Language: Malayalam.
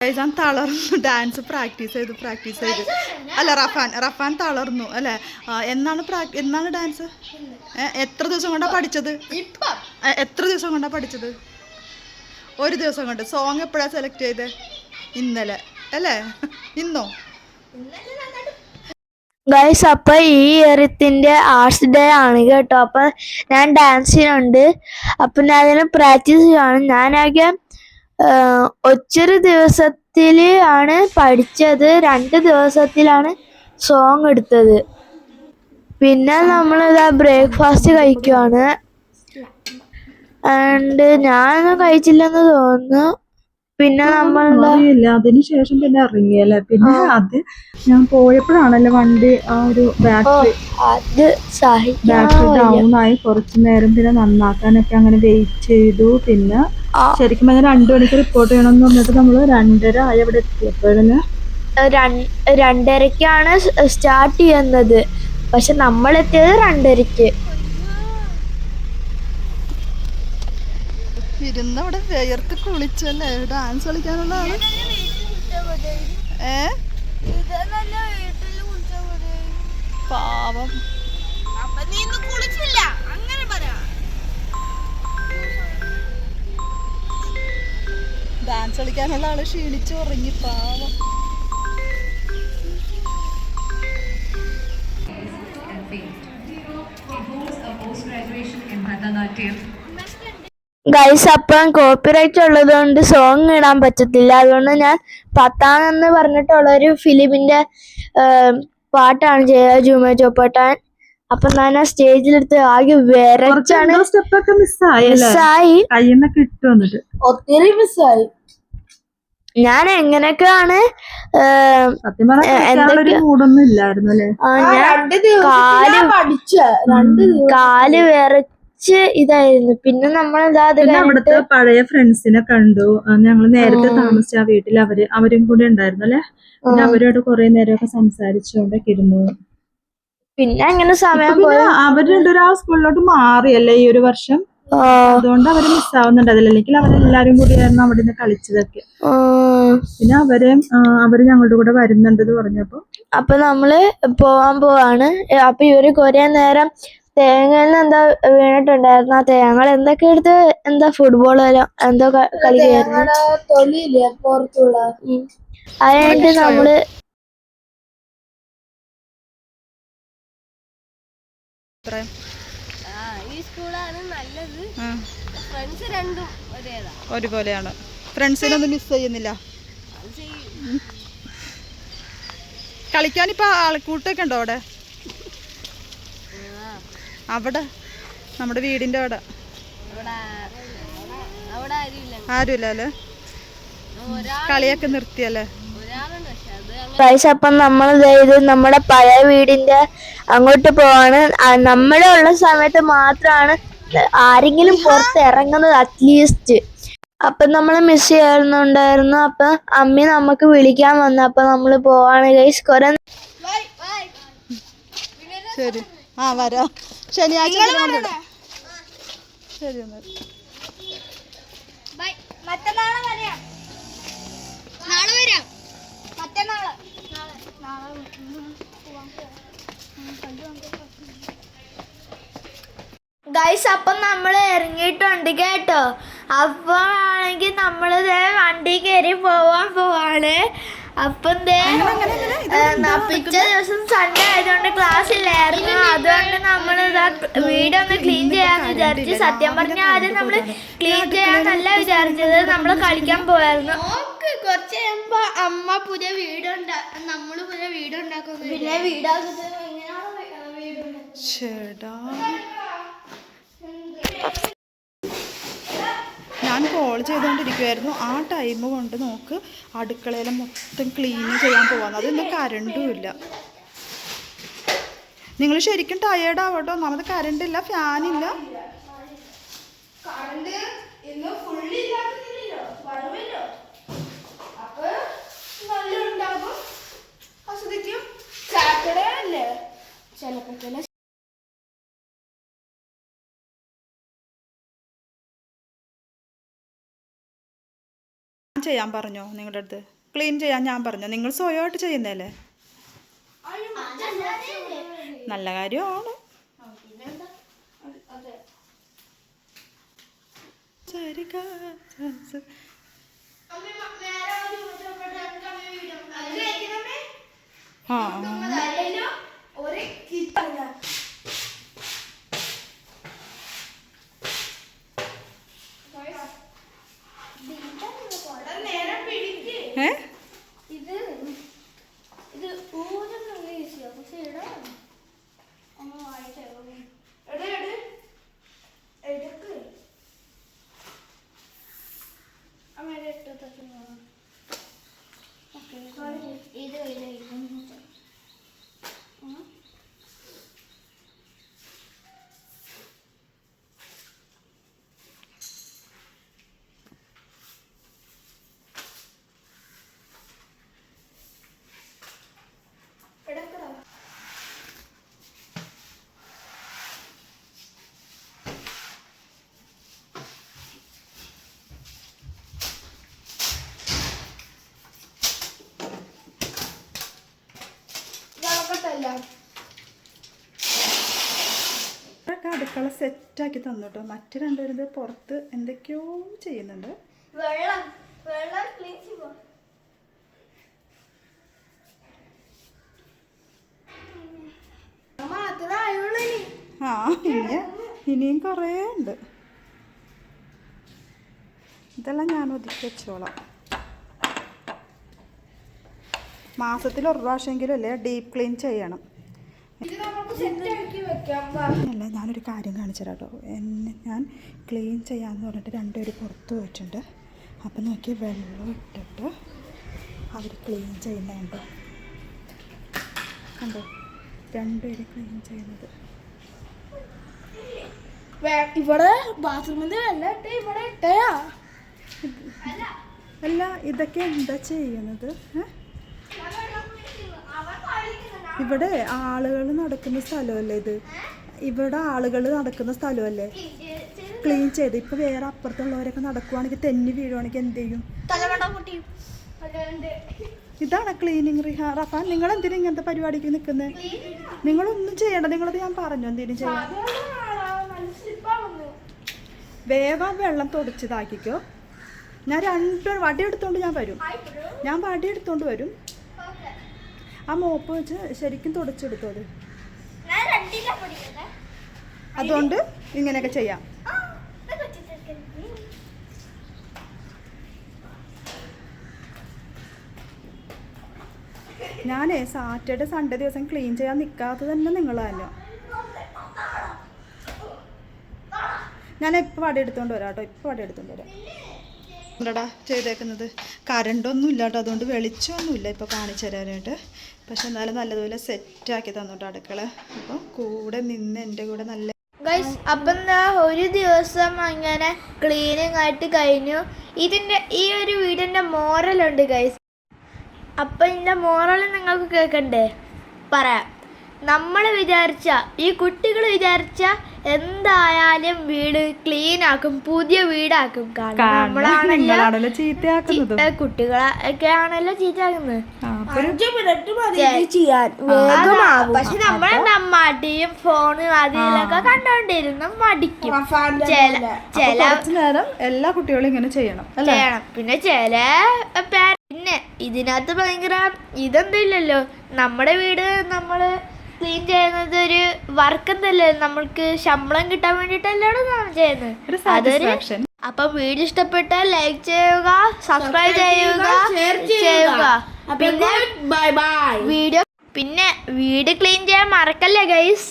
ഞാൻ തളർന്നു. ഡാൻസ് പ്രാക്ടീസ് ചെയ്ത് അല്ല റഫാൻ തളർന്നു അല്ലേ? എന്നാണ് ഡാൻസ്? എത്ര ദിവസം കൊണ്ടാണ് പഠിച്ചത്? എത്ര ദിവസം കൊണ്ടാണ് പഠിച്ചത്? ഒരു ദിവസം കൊണ്ട്. സോങ് എപ്പോഴാണ് സെലക്ട് ചെയ്തത്? ഇന്നലെ അല്ലേ? ഇന്നോ? ഗൈസ്, അപ്പൊ ഈ ഇയറിത്തിന്റെ ആർട്സ് ഡേ ആണ് കേട്ടോ. അപ്പൊ ഞാൻ ഡാൻസിനുണ്ട്. അപ്പൊ ഞാൻ അതിന് പ്രാക്ടീസ് ചെയ്യാണ്. ഞാനാകെ ഒറ്റൊരു ദിവസത്തില് ആണ് പഠിച്ചത്. 2 ദിവസത്തിലാണ് സോങ് എടുത്തത്. പിന്നെ നമ്മളിതാ ബ്രേക്ക്ഫാസ്റ്റ് കഴിക്കുവാണ്. ആൻഡ് ഞാനൊന്നും കഴിച്ചില്ലെന്ന് തോന്നുന്നു. പിന്നെ അറിയില്ല, അതിനുശേഷം പിന്നെ ഇറങ്ങിയല്ലേ. പിന്നെ അത് ഞാൻ പോയപ്പോഴാണല്ലോ വണ്ടി ആ ഒരു ബാറ്ററി ഡൗൺ ആയി. കുറച്ചു നേരം പിന്നെ നന്നാക്കാനൊക്കെ അങ്ങനെ വെയിറ്റ് ചെയ്തു. പിന്നെ ശരിക്കും പറഞ്ഞാൽ 2 മണിക്ക് റിപ്പോർട്ട് ചെയ്യണമെന്ന് പറഞ്ഞിട്ട് നമ്മള് 2:30 ആയി അവിടെ എത്തിയപ്പോഴല്ലേ. 2:30ക്കാണ് സ്റ്റാർട്ട് ചെയ്യുന്നത്. പക്ഷെ നമ്മൾ എത്തിയത് 2:30ക്ക്. ഇരുന്നവിടെ വേർത്ത് കുളിച്ചല്ലേ? ഡാൻസ് കളിക്കാനുള്ള ആള്. പാവം. ഡാൻസ് കളിക്കാനുള്ള ആള് ക്ഷീണിച്ചു ഉറങ്ങി. പാവം. ഗൈസ്, അപ്പം കോപ്പിറൈറ്റ് ഉള്ളത് കൊണ്ട് സോങ് ഇടാൻ പറ്റത്തില്ല. അതുകൊണ്ട് ഞാൻ പത്താൻ എന്ന് പറഞ്ഞിട്ടുള്ള ഒരു ഫിലിമിന്റെ പാട്ടാണ് ചെയ്തത്, ജുമ ചോപ്പട്ടാൻ. അപ്പൊ ഞാൻ ആ സ്റ്റേജിലെടുത്ത് ആകെ വിറച്ചാണ്. മിസ്സായി, ഒത്തിരി മിസ്സായി. ഞാൻ എങ്ങനെയൊക്കെയാണ് കാല് വിറച്ച് ഇതായിരുന്നു. പിന്നെ നമ്മൾ അവിടുത്തെ പഴയ ഫ്രണ്ട്സിനെ കണ്ടു. ഞങ്ങൾ നേരത്തെ താമസിച്ച ആ വീട്ടിൽ അവരും കൂടെ ഉണ്ടായിരുന്നു അല്ലെ. പിന്നെ അവരോട് കുറെ നേരമൊക്കെ സംസാരിച്ചുകൊണ്ടൊക്കെ ഇരുന്നു. പിന്നെ അങ്ങനെ സമയം അവർ രണ്ടുപേരും ആ സ്കൂളിലോട്ട് മാറിയല്ലേ ഈ ഒരു വർഷം. അതുകൊണ്ട് അവര് മിസ്സാവുന്നുണ്ട് അതിൽ. അല്ലെങ്കിൽ അവരെല്ലാരും കൂടിയായിരുന്നു അവിടെ നിന്ന് കളിച്ചതൊക്കെ. പിന്നെ അവര് ഞങ്ങളുടെ കൂടെ വരുന്നുണ്ടെന്ന് പറഞ്ഞപ്പോ അപ്പൊ നമ്മള് പോവാണ്. അപ്പൊ ഇവര് കുറെ നേരം തേങ്ങയിൽ എന്താ വീണിട്ടുണ്ടായിരുന്നു. ആ തേങ്ങ എന്തൊക്കെ എടുത്ത് ഫുട്ബോളോ എന്തോ കളിക്കായിരുന്നു. അതിനായിട്ട് നമ്മള് ഒരുപോലെയാണ്. ഫ്രണ്ട്സിനൊന്നും മിസ് ചെയ്യുന്നില്ല. കളിക്കാനിപ്പോ ആൾക്കൂട്ടൊക്കെ ഉണ്ടോ അവിടെ? അവിടെ നമ്മുടെ വീടിന്റെ അവിടെ ആരുമില്ല അല്ലേ? കളിയൊക്കെ നിർത്തിയല്ലേ? അപ്പം നമ്മൾ നമ്മുടെ പഴയ വീടിന്റെ അങ്ങോട്ട് പോവാണ്. നമ്മുടെ ഉള്ള സമയത്ത് മാത്രമാണ് ആരെങ്കിലും പുറത്ത് ഇറങ്ങുന്നത് അറ്റ്ലീസ്റ്റ്. അപ്പൊ നമ്മള് മിസ് ചെയ്യുന്നുണ്ടായിരുന്നു. അപ്പൊ അമ്മി നമുക്ക് വിളിക്കാൻ വന്നു. അപ്പൊ നമ്മള് പോവാണ് ഗൈസ്. ശരി, വരാം. ശനിയാഴ്ച ശരി. ഗൈസ്, അപ്പം നമ്മൾ ഇറങ്ങിയിട്ടുണ്ട് കേട്ടോ. അപ്പൊ ആണെങ്കിൽ നമ്മള് വണ്ടി കയറി പോവാണ്. അപ്പം പിറ്റേ ദിവസം സൺഡേ ആയതുകൊണ്ട് ക്ലാസ് ഇല്ലായിരുന്നു. അതുകൊണ്ട് നമ്മൾ വീടൊന്ന് ക്ലീൻ ചെയ്യാന്ന് വിചാരിച്ചു. സത്യം പറഞ്ഞാൽ ആദ്യം നമ്മള് ക്ലീൻ ചെയ്യാന്നല്ല വിചാരിച്ചത്, നമ്മള് കളിക്കാൻ പോയായിരുന്നു. കുറച്ച് കഴിയുമ്പോ അമ്മ പുതിയ നമ്മള് പുതിയ വീടുണ്ടാക്കുന്നു. പിന്നെ വീടാക്കുന്നത് എങ്ങനെയാണ് വീടുണ്ടാക്കുന്നത്? ഞാൻ കോൾ ചെയ്തുകൊണ്ടിരിക്കുമായിരുന്നു. ആ ടൈം കൊണ്ട് നോക്ക് അടുക്കളയിലെ മൊത്തം ക്ലീൻ ചെയ്യാൻ പോവാന്ന്. അതൊന്നും കരണ്ടും ഇല്ല. നിങ്ങൾ ശരിക്കും ടയേർഡ് ആവട്ടോ. ഒന്നാമത് കരണ്ട് ഇല്ല, ഫാനില്ല. ചെയ്യാൻ പറഞ്ഞോ നിങ്ങളുടെ അടുത്ത്? ക്ലീൻ ചെയ്യാൻ ഞാൻ പറഞ്ഞോ? നിങ്ങൾ സ്വയമായിട്ട് ചെയ്യുന്നതല്ലേ? നല്ല കാര്യമാണ്. അടുക്കള സെറ്റാക്കി തന്നു കേട്ടോ. മറ്റു രണ്ടുപേരും പുറത്ത് എന്തൊക്കെയോ ചെയ്യുന്നുണ്ട്. ആ ഇനിയും കുറേ ഉണ്ട്. ഇതെല്ലാം ഞാൻ ഒതുക്കി വെച്ചോളാം. മാസത്തിൽ ഒരു പ്രാവശ്യമെങ്കിലും അല്ലേ ഡീപ്പ് ക്ലീൻ ചെയ്യണം. അല്ല, ഞാനൊരു കാര്യം കാണിച്ചു തരാം കേട്ടോ. ഞാൻ ക്ലീൻ ചെയ്യാമെന്ന് പറഞ്ഞിട്ട് രണ്ടുപേര് പുറത്ത് പോയിട്ടുണ്ട്. അപ്പം നോക്കി വെള്ളം ഇട്ടിട്ട് അവർ ക്ലീൻ ചെയ്യുന്നുണ്ടോ കണ്ടോ? രണ്ടുപേര് ക്ലീൻ ചെയ്യുന്നത്. ഇവിടെ ബാത്റൂമിന്റെ അല്ല, ഇതൊക്കെ എന്താ ചെയ്യുന്നത്? ഇവിടെ ആളുകൾ നടക്കുന്ന സ്ഥലമല്ലേ ഇത്? ഇവിടെ ആളുകൾ നടക്കുന്ന സ്ഥലമല്ലേ? ക്ലീൻ ചെയ്ത് ഇപ്പൊ വേറെ അപ്പുറത്തുള്ളവരൊക്കെ നടക്കുവാണെങ്കിൽ തെന്നി വീഴുവാണെങ്കിൽ എന്ത് ചെയ്യും? ഇതാണ് ക്ലീനിങ്. റഫാൻ, നിങ്ങൾ എന്തിനാ ഇങ്ങനത്തെ പരിപാടിക്ക് നിൽക്കുന്നത്? നിങ്ങളൊന്നും ചെയ്യണ്ട. നിങ്ങളത് ഞാൻ പറഞ്ഞു എന്തിനും ചെയ്യാം. വേഗം വെള്ളം തുടച്ചതാക്കിക്കോ. ഞാൻ വടി എടുത്തോണ്ട് ഞാൻ വടി എടുത്തോണ്ട് വരും. ആ മോപ്പ് വെച്ച് ശരിക്കും തുടച്ചെടുത്തു. അത് അതുകൊണ്ട് ഇങ്ങനെയൊക്കെ ചെയ്യാം. ഞാനേ സാറ്റർഡേ സൺഡേ ദിവസം ക്ലീൻ ചെയ്യാൻ നിൽക്കാത്തത് തന്നെ നിങ്ങൾ തന്നെ. ഞാൻ ഇപ്പോൾ വടി എടുത്തോണ്ട് വരാം കേട്ടോ. ഇപ്പോൾ വടി എടുത്തോണ്ട് വരാം. എന്താടാ ചെയ്തേക്കുന്നത്? കറണ്ടൊന്നും ഇല്ല കേട്ടോ. അതുകൊണ്ട് വെളിച്ചമൊന്നുമില്ല ഇപ്പോൾ കാണിച്ചു തരാനായിട്ട്. പക്ഷെ എന്നാലും നല്ലതുപോലെ സെറ്റാക്കി തന്നോട്ടോ അടുക്കള. അപ്പം കൂടെ നിന്ന് എൻ്റെ കൂടെ നല്ല ഗൈസ്. അപ്പം ഒരു ദിവസം അങ്ങനെ ക്ലീനിങ് ആയിട്ട് കഴിഞ്ഞു. ഈ ഒരു വീടിൻ്റെ മോറലുണ്ട് ഗൈസ്. അപ്പം ഇതിൻ്റെ മോറൽ നിങ്ങൾക്ക് കേൾക്കണ്ടേ? പറയാം. നമ്മൾ വിചാരിച്ച, ഈ കുട്ടികൾ വിചാരിച്ച എന്തായാലും വീട് ക്ലീൻ ആക്കും, പുതിയ വീടാക്കും. നമ്മളാണല്ലോ ചീത്തയാക്കുന്നത്. കുട്ടികളൊക്കെ ആണല്ലോ ചീത്തയാക്കുന്നത്. പക്ഷെ നമ്മളെന്താ മടിയും ഫോണും അതിലൊക്കെ കണ്ടോണ്ടിരുന്നു മടിക്കും. ചില നേരം എല്ലാ കുട്ടികളും ഇങ്ങനെ ചെയ്യണം. പിന്നെ പിന്നെ ഇതിനകത്ത് ഭയങ്കര ഇതൊന്നുമില്ലല്ലോ. നമ്മുടെ വീട് നമ്മള് ക്ലീൻ ചെയ്യുന്നത് ഒരു വർക്ക് എന്തല്ലേ, നമ്മൾക്ക് ശമ്പളം കിട്ടാൻ വേണ്ടിട്ടല്ലാണ് നാം ചെയ്യുന്നത്. അപ്പം വീഡിയോ ഇഷ്ടപ്പെട്ടാൽ ലൈക്ക് ചെയ്യുക, സബ്സ്ക്രൈബ് ചെയ്യുക, ഷെയർ ചെയ്യുക. പിന്നെ വീഡിയോ ക്ലീൻ ചെയ്യാൻ മറക്കല്ലേ ഗൈസ്.